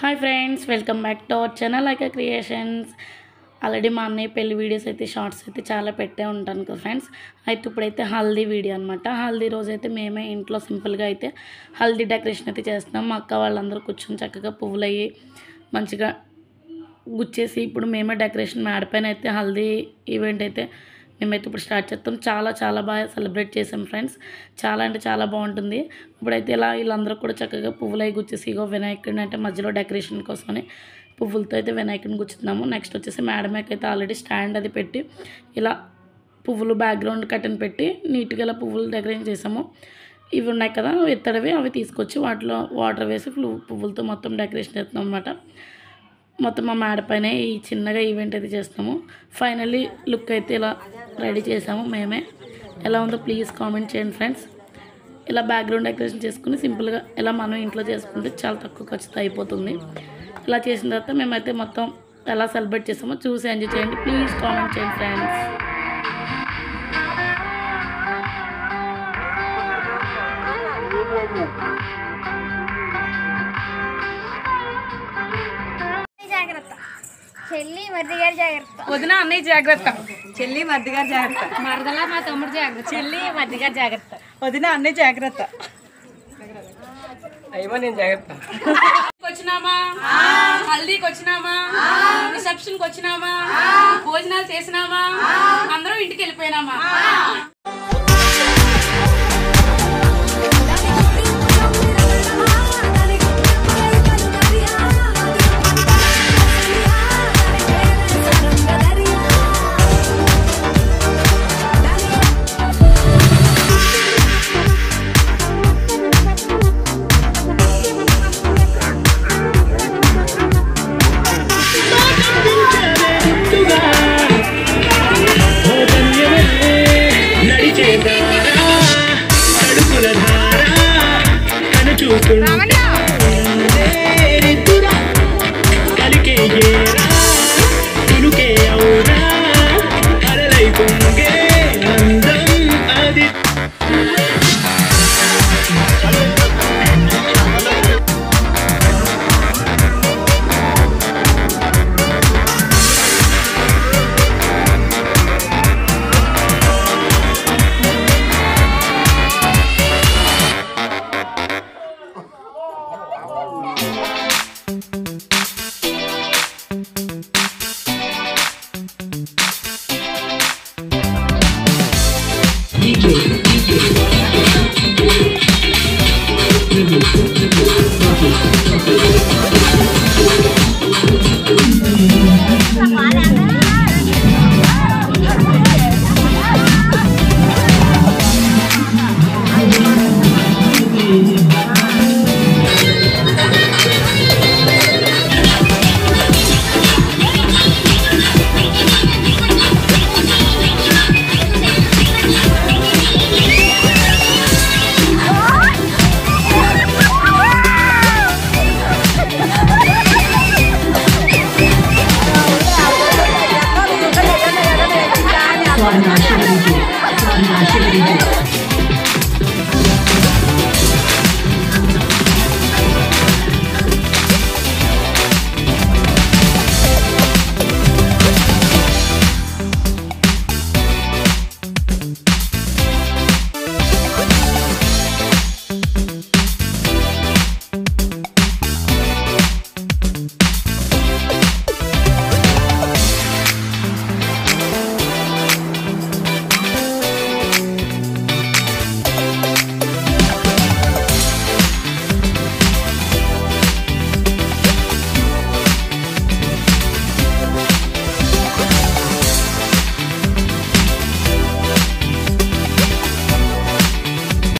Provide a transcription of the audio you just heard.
Hi friends, welcome back to our channel Laika Creations. Already మా అన్నయ్య పెళ్లి videos అయితే షార్ట్స్ అయితే చాలా పెట్టే ఉంటాను కదా ఫ్రెండ్స్. అయితే ఇప్పుడైతే హల్దీ వీడియో అనమాట. హల్దీ రోజు అయితే మేమే ఇంట్లో సింపుల్గా అయితే హల్దీ డెకరేషన్ అయితే చేస్తున్నాం. మా అక్క వాళ్ళందరూ కూర్చొని చక్కగా పువ్వులు అయ్యి మంచిగా గుచ్చేసి ఇప్పుడు మేమే డెకరేషన్ మేడపైన అయితే హల్దీ ఈవెంట్ అయితే మేమైతే ఇప్పుడు స్టార్ట్ చేస్తాం. చాలా బాగా సెలబ్రేట్ చేసాం ఫ్రెండ్స్. చాలా అంటే చాలా బాగుంటుంది. ఇప్పుడైతే ఇలా వీళ్ళందరూ కూడా చక్కగా పువ్వులు అవి గుచ్చేసి ఇగో వినాయకుడిని అంటే మధ్యలో డెకరేషన్ కోసమని పువ్వులతో అయితే వినాయకుడిని గుచ్చుతున్నాము. నెక్స్ట్ వచ్చేసి మేడమేకి అయితే ఆల్రెడీ స్టాండ్ అది పెట్టి ఇలా పువ్వులు బ్యాక్గ్రౌండ్ కట్టన్ పెట్టి నీట్గా ఇలా పువ్వులు డెకరేషన్ చేసాము. ఇవి ఉన్నాయి కదా ఎత్తడవి, అవి తీసుకొచ్చి వాటిలో వాటర్ వేసి పువ్వులతో మొత్తం డెకరేషన్ చేస్తున్నాం అనమాట. మొత్తం మా మేడపైన ఈ చిన్నగా ఈవెంట్ అయితే చేస్తాము. ఫైనల్లీ లుక్ అయితే ఇలా రెడీ చేసాము మేమే. ఎలా ఉందో ప్లీజ్ కామెంట్ చేయండి ఫ్రెండ్స్. ఇలా బ్యాక్గ్రౌండ్ డెకరేషన్ చేసుకుని సింపుల్గా ఇలా మనం ఇంట్లో చేసుకుంటే చాలా తక్కువ ఖర్చుతో అయిపోతుంది. ఇలా చేసిన తర్వాత మేమైతే మొత్తం ఎలా సెలబ్రేట్ చేసామో చూసి ఎంజాయ్ చేయండి. ప్లీజ్ కామెంట్ చేయండి ఫ్రెండ్స్. చెల్లి మరిది గారి జాగ్రత్త, వదిన అన్నయ్య జాగ్రత్త, చెల్లి మరిది గారి జాగ్రత్త, మరదల మా తమ్ముడు జాగ్రత్త, చెల్లి మరిది గారి జాగ్రత్త, వదిన అన్నయ్య జాగ్రత్త, అయ్యో నేను జాగ్రత్త. వచ్చినామా, హల్దీకి వచ్చినామా, రిసెప్షన్కి వచ్చినామా, భోజనాలు చేసినామా, అందరం ఇంటికి వెళ్ళిపోయినామా.